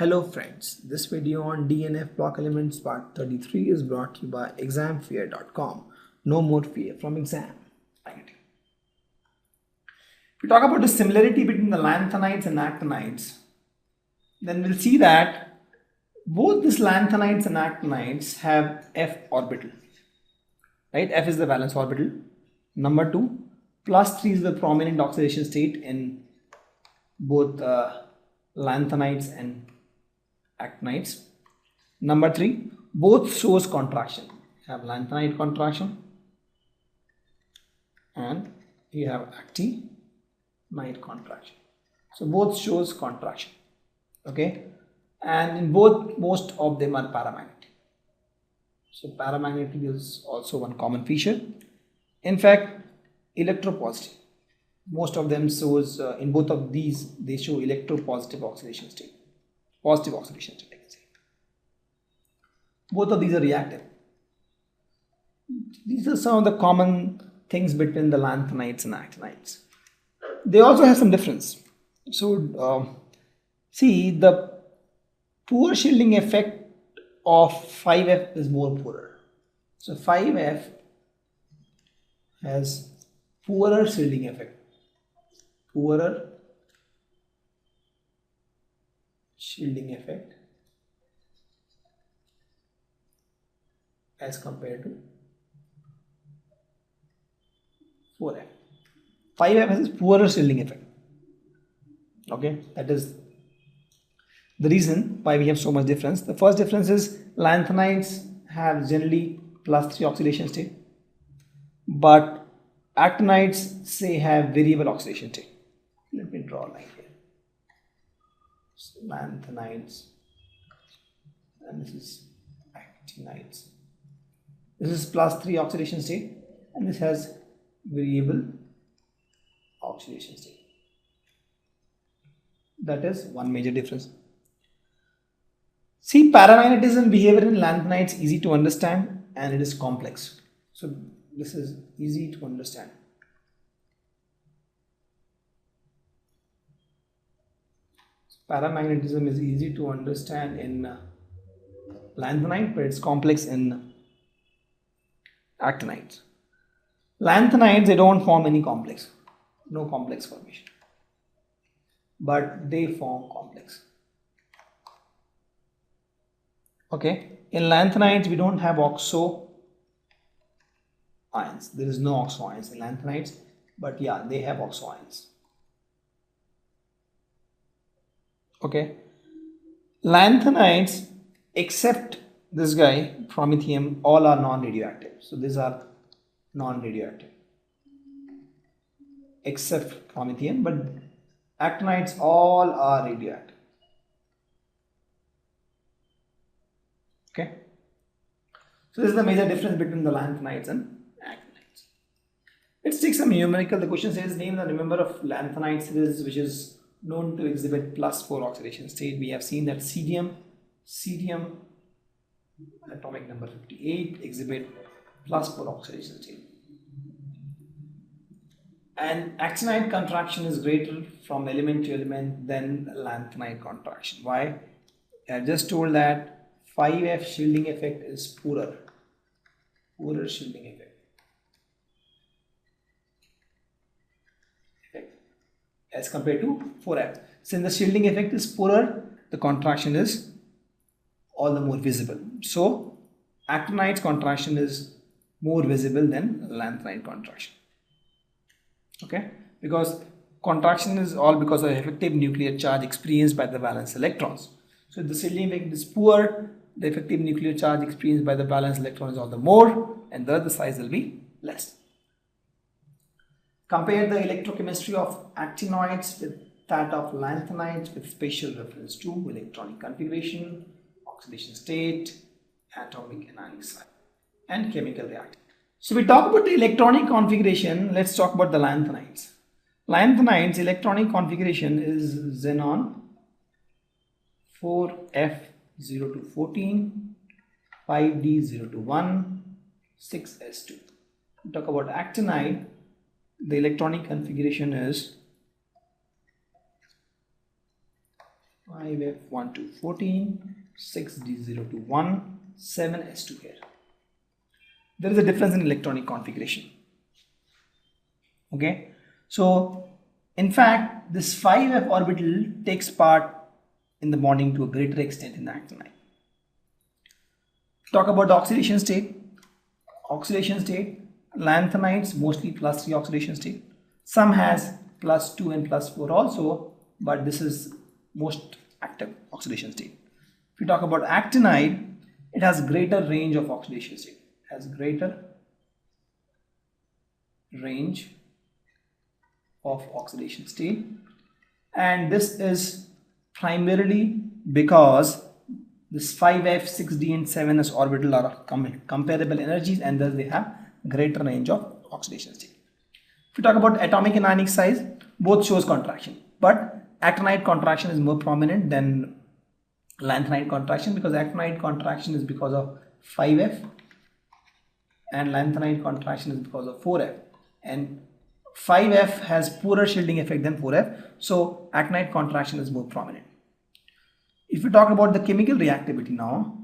Hello friends, this video on DNF block elements part 33 is brought to you by examfear.com. No more fear from exam. If we talk about the similarity between the lanthanides and actinides, then we'll see that both these lanthanides and actinides have F orbital. Right? F is the valence orbital. Number 2, +3 is the prominent oxidation state in both lanthanides and actinides. Number 3, both shows contraction. You have lanthanide contraction and you have actinide contraction. So both shows contraction. Okay, and in both most of them are paramagnetic. So paramagnetic is also one common feature. In fact, electropositive. Most of them shows in both of these they show electropositive oxidation state. Positive oxidation state, I can say. Both of these are reactive. These are some of the common things between the lanthanides and actinides. They also have some difference. So see, the poor shielding effect of 5F is more poorer. So 5F has poorer shielding effect. Poorer shielding effect as compared to 4F. 5F has poorer shielding effect. Okay, that is the reason why we have so much difference. The first difference is lanthanides have generally +3 oxidation state, but actinides say have variable oxidation state. Let me draw a line here. So lanthanides and this is actinides. This is +3 oxidation state and this has variable oxidation state. That is one major difference. See, paramagnetism behavior in lanthanides is easy to understand and it is complex. So this is easy to understand. Paramagnetism is easy to understand in lanthanide, but it's complex in actinides. Lanthanides, they don't form any complex, no complex formation, but they form complex. Okay, in lanthanides we don't have oxo ions. There is no oxo ions in lanthanides, but yeah, they have oxo ions. Okay, lanthanides except this guy promethium all are non-radioactive. So these are non-radioactive except promethium, but actinides all are radioactive. Okay, so this is the major difference between the lanthanides and actinides. Let's take some numerical. The question says name the member of lanthanide series which is known to exhibit +4 oxidation state. We have seen that cerium atomic number 58 exhibit +4 oxidation state, and actinide contraction is greater from element to element than lanthanide contraction. Why? I just told that 5F shielding effect is poorer shielding effect as compared to 4F. Since the shielding effect is poorer, the contraction is all the more visible. So actinide's contraction is more visible than lanthanide contraction. Okay, because contraction is all because of effective nuclear charge experienced by the valence electrons. So if the shielding effect is poor, the effective nuclear charge experienced by the valence electron is all the more, and thus the size will be less. Compare the electrochemistry of actinoids with that of lanthanides with spatial reference to electronic configuration, oxidation state, atomic energy size, and chemical reaction. So we talk about the electronic configuration. Let's talk about the lanthanides. Lanthanides electronic configuration is xenon 4F0 to 14, 5D0 to 1, 6S2. We talk about actinide. The electronic configuration is 5f 1 to 14, 6d0 to 1, 7s2 here. There is a difference in electronic configuration. Okay, so in fact this 5f orbital takes part in the bonding to a greater extent in the actinide. Talk about the oxidation state. Oxidation state, lanthanides mostly +3 oxidation state. Some has +2 and +4 also, but this is most active oxidation state. If you talk about actinide, it has greater range of oxidation state. It has greater range of oxidation state, and this is primarily because this 5f, 6d and 7s orbital are comparable energies, and thus they have greater range of oxidation state. If you talk about atomic and ionic size, both shows contraction, but actinide contraction is more prominent than lanthanide contraction, because actinide contraction is because of 5f and lanthanide contraction is because of 4f, and 5f has poorer shielding effect than 4f, so actinide contraction is more prominent. If we talk about the chemical reactivity now,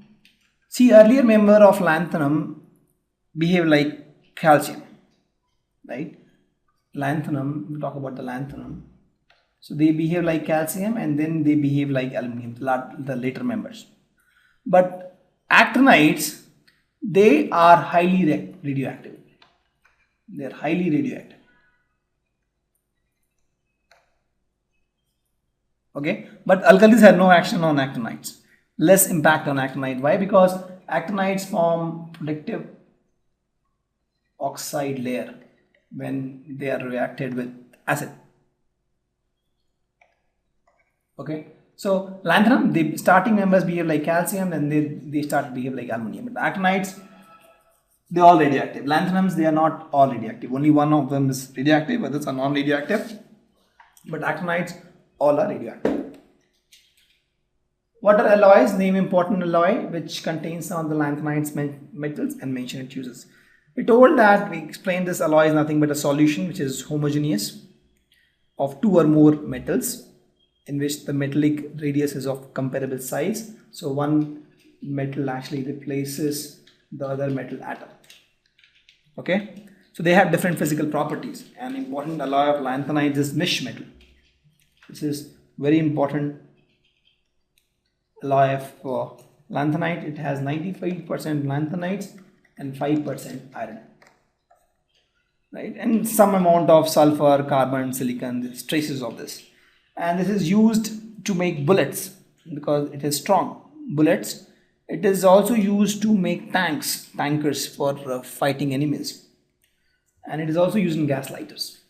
see, earlier member of lanthanum behave like calcium, right? Lanthanum, we talk about the lanthanum, so they behave like calcium and then they behave like aluminum, the later members. But actinides, they are highly radioactive. They are highly radioactive. Okay, but alkalis have no action on actinides, less impact on actinide. Why? Because actinides form protective oxide layer when they are reacted with acid. Okay, so lanthanum, the starting members behave like calcium and they start to behave like aluminum. But actinides, they are all radioactive. Lanthanums, they are not all radioactive. Only one of them is radioactive, others are non-radioactive. But actinides, all are radioactive. What are alloys? Name important alloy which contains some of the lanthanides metals and mention its uses. We told that we explained this alloy is nothing but a solution which is homogeneous of two or more metals, in which the metallic radius is of comparable size. So one metal actually replaces the other metal atom. Okay, so they have different physical properties. An important alloy of lanthanides is misch metal. This is very important alloy of lanthanide. It has 95% lanthanides and 5% iron, right? And some amount of sulfur, carbon, silicon, there's traces of this. And this is used to make bullets because it is strong. Bullets. It is also used to make tankers for fighting enemies. And it is also used in gas lighters.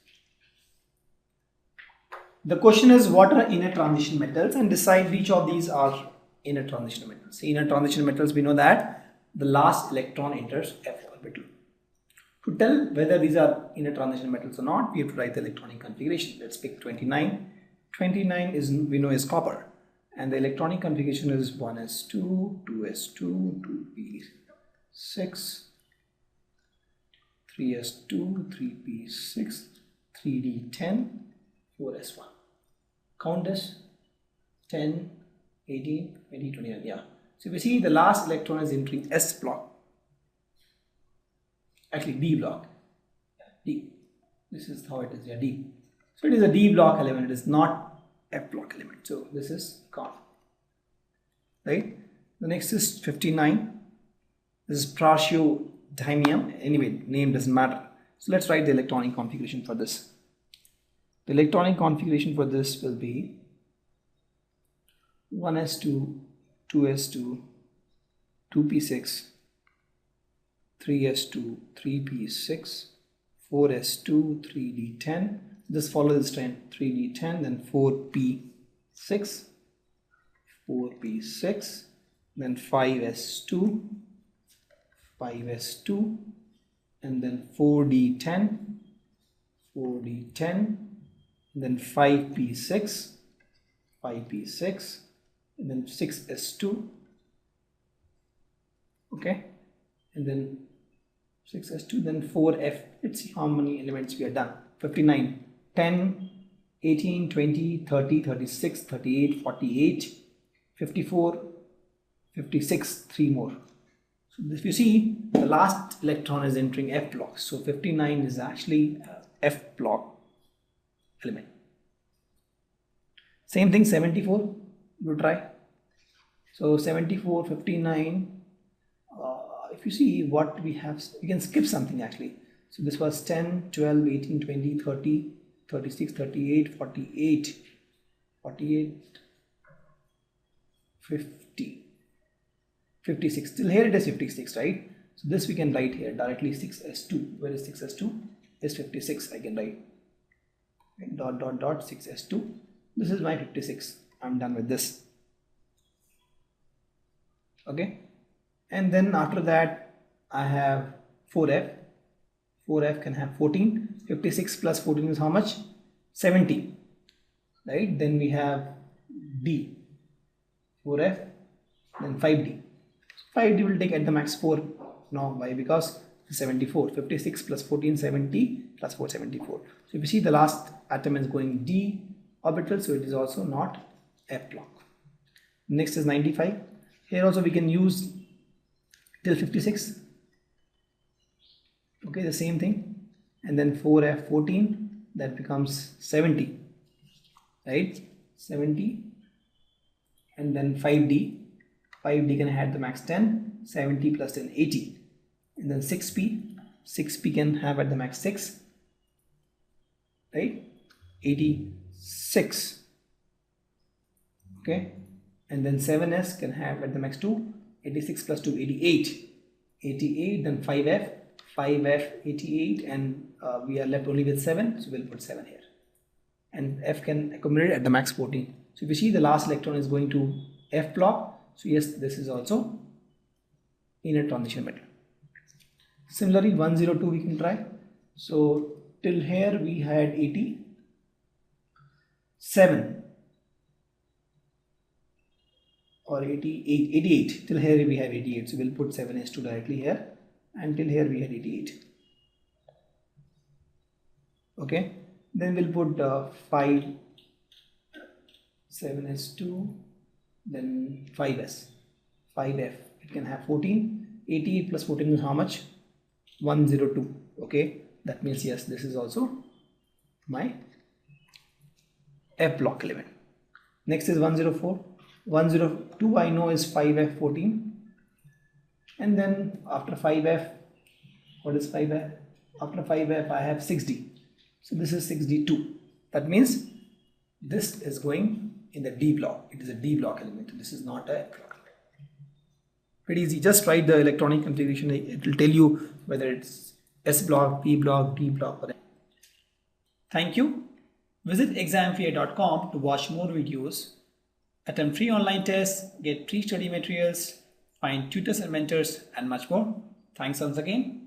The question is, what are inner transition metals, and decide which of these are inner transition metals. See, inner transition metals, we know that the last electron enters f orbital. To tell whether these are inner transition metals or not, we have to write the electronic configuration. Let's pick 29. 29 is, we know, is copper, and the electronic configuration is 1s2, 2s2, 2p6, 3s2, 3p6, 3d10, 4s1. Count this: 10, 18, 20, 21. Yeah. So if you see, the last electron is entering S block. Actually, D block. D. This is how it is. Yeah, D. So it is a D block element. It is not F block element. So this is gone. Right. The next is 59. This is praseodymium. Anyway, name doesn't matter. So let's write the electronic configuration for this. The electronic configuration for this will be 1s2, 2s2, 2p6, 3s2, 3p6, 4s2, 3d10. Just follow this trend: 3d10, then 4p6, 4p6, then 5s2, 5s2, and then 4d10, 4d10, and then 5p6, 5p6, and then 6s2. Okay, and then 6s2, then 4f. Let's see how many elements we are done. 59, 10, 18, 20, 30, 36, 38, 48, 54, 56, 3 more. So if you see, the last electron is entering F block. So 59 is actually F block element. Same thing, 74, you try. So 74, 59, if you see what we have, we can skip something actually. So this was 10, 12, 18, 20, 30, 36, 38, 48, 48, 50, 56. Till here it is 56, right? So this we can write here directly 6s2. Where is 6s2? Is 56. I can write dot dot dot 6s2. This is my 56. I'm done with this. Okay. And then after that I have 4f. 4f can have 14. 56 plus 14 is how much? 70. Right? Then we have d. 4f. Then 5d. 5d will take at the max 4. No, why? Because 74. 56 plus 14, 70 plus 4, 74. So if you see, the last atom is going d orbital, so it is also not F block. Next is 95. Here also we can use till 56. Okay, the same thing. And then 4f14, that becomes 70. Right? 70. And then 5d. 5d can have the max 10. 70 plus 10, 80. And then 6p. 6p can have at the max 6. Right? 86. Okay. And then 7s can have at the max 2. 86 plus 2, 88. 88. Then 5f. 5f, 88. And we are left only with 7. So we'll put 7 here. And f can accumulate at the max 14. So if you see, the last electron is going to F block. So yes, this is also in a transition metal. Similarly, 102 we can try. So till here we had 87 or 88. 88. Till here we have 88. So we'll put 7s2 directly here. And till here we had 88. Okay. Then we'll put 5, 7s2, then 5s, 5f. It can have 14. 88 plus 14 is how much? 102. Okay. That means yes, this is also my F block element. Next is 104. 102 I know is 5f14. And then after 5f, what is 5f? After 5f I have 6d. So this is 6d2. That means this is going in the D block. It is a D block element. This is not a F block element. Pretty easy. Just write the electronic configuration. It will tell you whether it's S block, P block, D block, whatever. Thank you. Visit examfear.com to watch more videos, attempt free online tests, get free study materials, find tutors and mentors, and much more. Thanks once again.